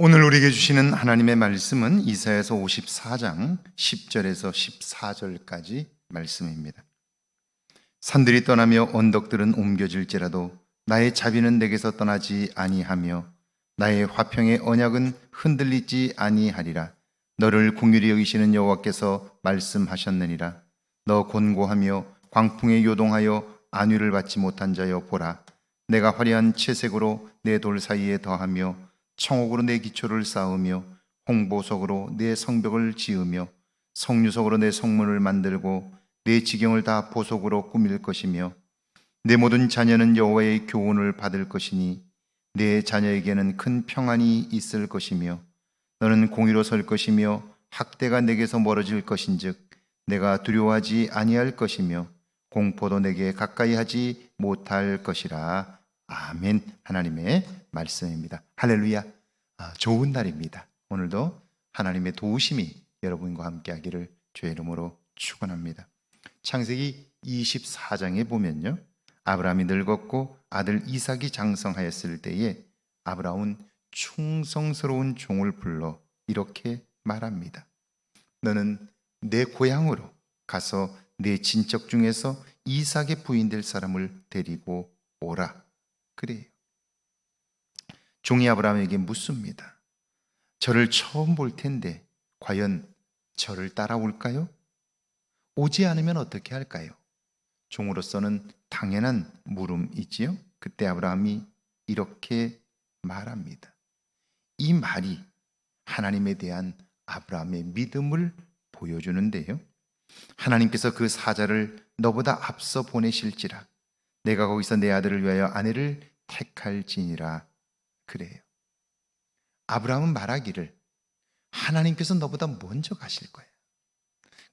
오늘 우리에게 주시는 하나님의 말씀은 이사야서 54장 10절에서 14절까지 말씀입니다. 산들이 떠나며 언덕들은 옮겨질지라도 나의 자비는 내게서 떠나지 아니하며 나의 화평의 언약은 흔들리지 아니하리라. 너를 긍휼히 여기시는 여호와께서 말씀하셨느니라. 너 곤고하며 광풍에 요동하여 안위를 받지 못한 자여 보라. 내가 화려한 채색으로 내 돌 사이에 더하며 청옥으로 내 기초를 쌓으며 홍보석으로 내 성벽을 지으며 성류석으로 내 성문을 만들고 내 지경을 다 보석으로 꾸밀 것이며 내 모든 자녀는 여호와의 교훈을 받을 것이니 내 자녀에게는 큰 평안이 있을 것이며 너는 공의로 설 것이며 학대가 내게서 멀어질 것인즉 내가 두려워하지 아니할 것이며 공포도 내게 가까이 하지 못할 것이라. 아멘. 하나님의 말씀입니다. 할렐루야. 좋은 날입니다. 오늘도 하나님의 도우심이 여러분과 함께 하기를 주의 이름으로 축원합니다. 창세기 24장에 보면요, 아브라함이 늙었고 아들 이삭이 장성하였을 때에 아브라함은 충성스러운 종을 불러 이렇게 말합니다. 너는 내 고향으로 가서 내 친척 중에서 이삭의 부인 될 사람을 데리고 오라. 그래요. 종이 아브라함에게 묻습니다. 저를 처음 볼 텐데 과연 저를 따라올까요? 오지 않으면 어떻게 할까요? 종으로서는 당연한 물음이지요. 그때 아브라함이 이렇게 말합니다. 이 말이 하나님에 대한 아브라함의 믿음을 보여주는데요, 하나님께서 그 사자를 너보다 앞서 보내실지라 내가 거기서 내 아들을 위하여 아내를 택할지니라. 그래요. 아브라함은 말하기를 하나님께서 너보다 먼저 가실 거야.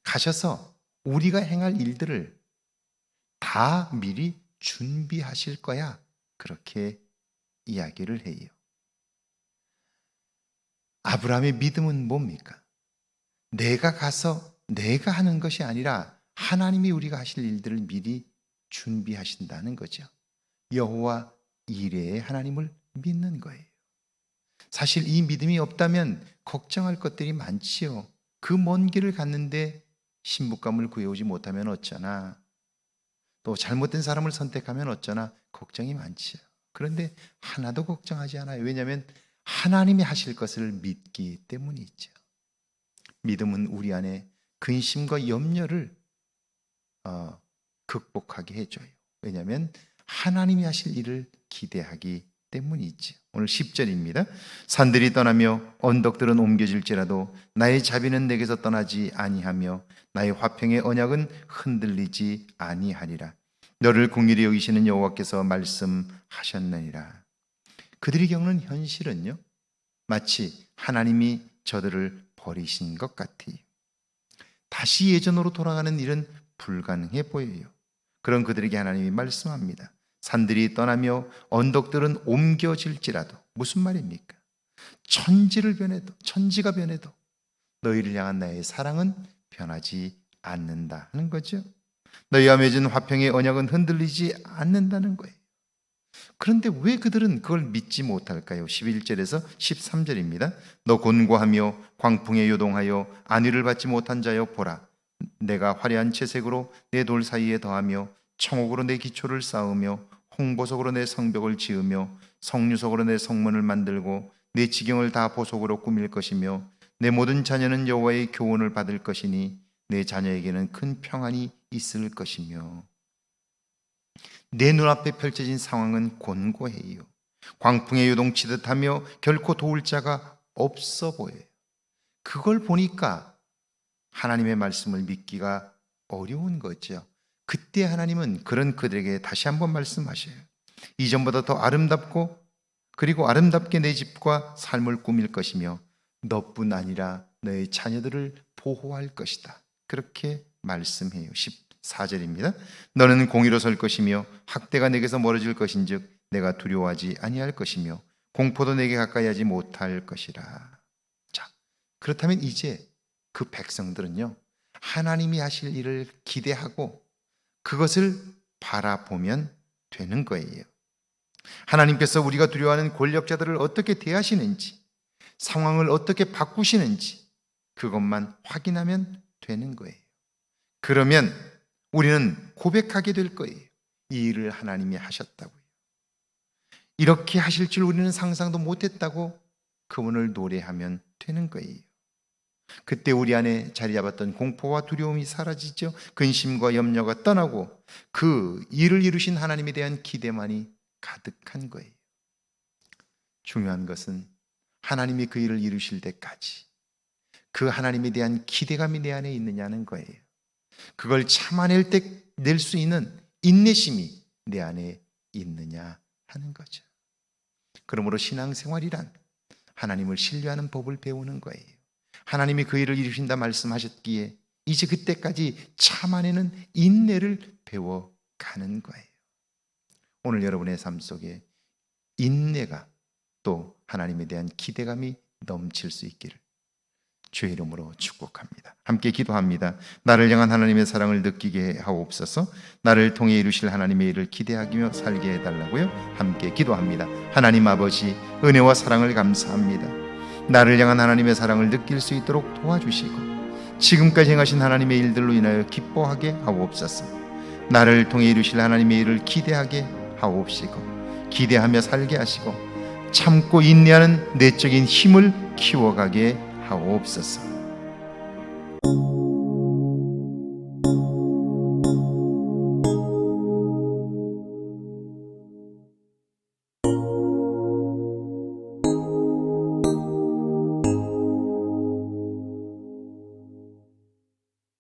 가셔서 우리가 행할 일들을 다 미리 준비하실 거야. 그렇게 이야기를 해요. 아브라함의 믿음은 뭡니까? 내가 가서 내가 하는 것이 아니라 하나님이 우리가 하실 일들을 미리 준비하신다는 거죠. 여호와 이레의 하나님을 믿는 거예요. 사실 이 믿음이 없다면 걱정할 것들이 많지요. 그 먼 길을 갔는데 신부감을 구해오지 못하면 어쩌나, 또 잘못된 사람을 선택하면 어쩌나 걱정이 많지요. 그런데 하나도 걱정하지 않아요. 왜냐하면 하나님이 하실 것을 믿기 때문이죠. 믿음은 우리 안에 근심과 염려를 극복하게 해줘요. 왜냐하면 하나님이 하실 일을 기대하기 때문이죠. 오늘 10절입니다. 산들이 떠나며 언덕들은 옮겨질지라도 나의 자비는 내게서 떠나지 아니하며 나의 화평의 언약은 흔들리지 아니하리라. 너를 긍휼히 여기시는 여호와께서 말씀하셨느니라. 그들이 겪는 현실은요, 마치 하나님이 저들을 버리신 것 같아요. 다시 예전으로 돌아가는 일은 불가능해 보여요. 그런 그들에게 하나님이 말씀합니다. 산들이 떠나며 언덕들은 옮겨질지라도, 무슨 말입니까? 천지가 변해도 너희를 향한 나의 사랑은 변하지 않는다 하는 거죠. 너희와 맺은 화평의 언약은 흔들리지 않는다는 거예요. 그런데 왜 그들은 그걸 믿지 못할까요? 11절에서 13절입니다. 너 곤고하며 광풍에 요동하여 안위를 받지 못한 자여 보라. 내가 화려한 채색으로 내 돌 사이에 더하며 청옥으로 내 기초를 쌓으며 홍보석으로 내 성벽을 지으며 성류석으로 내 성문을 만들고 내 지경을 다 보석으로 꾸밀 것이며 내 모든 자녀는 여호와의 교훈을 받을 것이니 내 자녀에게는 큰 평안이 있을 것이며. 내 눈앞에 펼쳐진 상황은 곤고해요. 광풍에 요동치듯 하며 결코 도울 자가 없어 보여요. 그걸 보니까 하나님의 말씀을 믿기가 어려운 거죠. 그때 하나님은 그런 그들에게 다시 한번 말씀하셔요. 이전보다 더 아름답고 그리고 아름답게 내 집과 삶을 꾸밀 것이며 너뿐 아니라 너의 자녀들을 보호할 것이다. 그렇게 말씀해요. 14절입니다. 너는 공의로 설 것이며 학대가 내게서 멀어질 것인즉 내가 두려워하지 아니할 것이며 공포도 내게 가까이 하지 못할 것이라. 자, 그렇다면 이제 그 백성들은요, 하나님이 하실 일을 기대하고 그것을 바라보면 되는 거예요. 하나님께서 우리가 두려워하는 권력자들을 어떻게 대하시는지, 상황을 어떻게 바꾸시는지 그것만 확인하면 되는 거예요. 그러면 우리는 고백하게 될 거예요. 이 일을 하나님이 하셨다고요. 이렇게 하실 줄 우리는 상상도 못했다고 그분을 노래하면 되는 거예요. 그때 우리 안에 자리 잡았던 공포와 두려움이 사라지죠. 근심과 염려가 떠나고 그 일을 이루신 하나님에 대한 기대만이 가득한 거예요. 중요한 것은 하나님이 그 일을 이루실 때까지 그 하나님에 대한 기대감이 내 안에 있느냐는 거예요. 그걸 참아낼 때 낼 수 있는 인내심이 내 안에 있느냐 하는 거죠. 그러므로 신앙생활이란 하나님을 신뢰하는 법을 배우는 거예요. 하나님이 그 일을 이루신다 말씀하셨기에 이제 그때까지 참아내는 인내를 배워가는 거예요. 오늘 여러분의 삶 속에 인내가 또 하나님에 대한 기대감이 넘칠 수 있기를 주의 이름으로 축복합니다. 함께 기도합니다. 나를 향한 하나님의 사랑을 느끼게 하옵소서. 나를 통해 이루실 하나님의 일을 기대하며 살게 해달라고요. 함께 기도합니다. 하나님 아버지, 은혜와 사랑을 감사합니다. 나를 향한 하나님의 사랑을 느낄 수 있도록 도와주시고 지금까지 행하신 하나님의 일들로 인하여 기뻐하게 하옵소서. 나를 통해 이루실 하나님의 일을 기대하게 하옵시고 기대하며 살게 하시고 참고 인내하는 내적인 힘을 키워가게 하옵소서.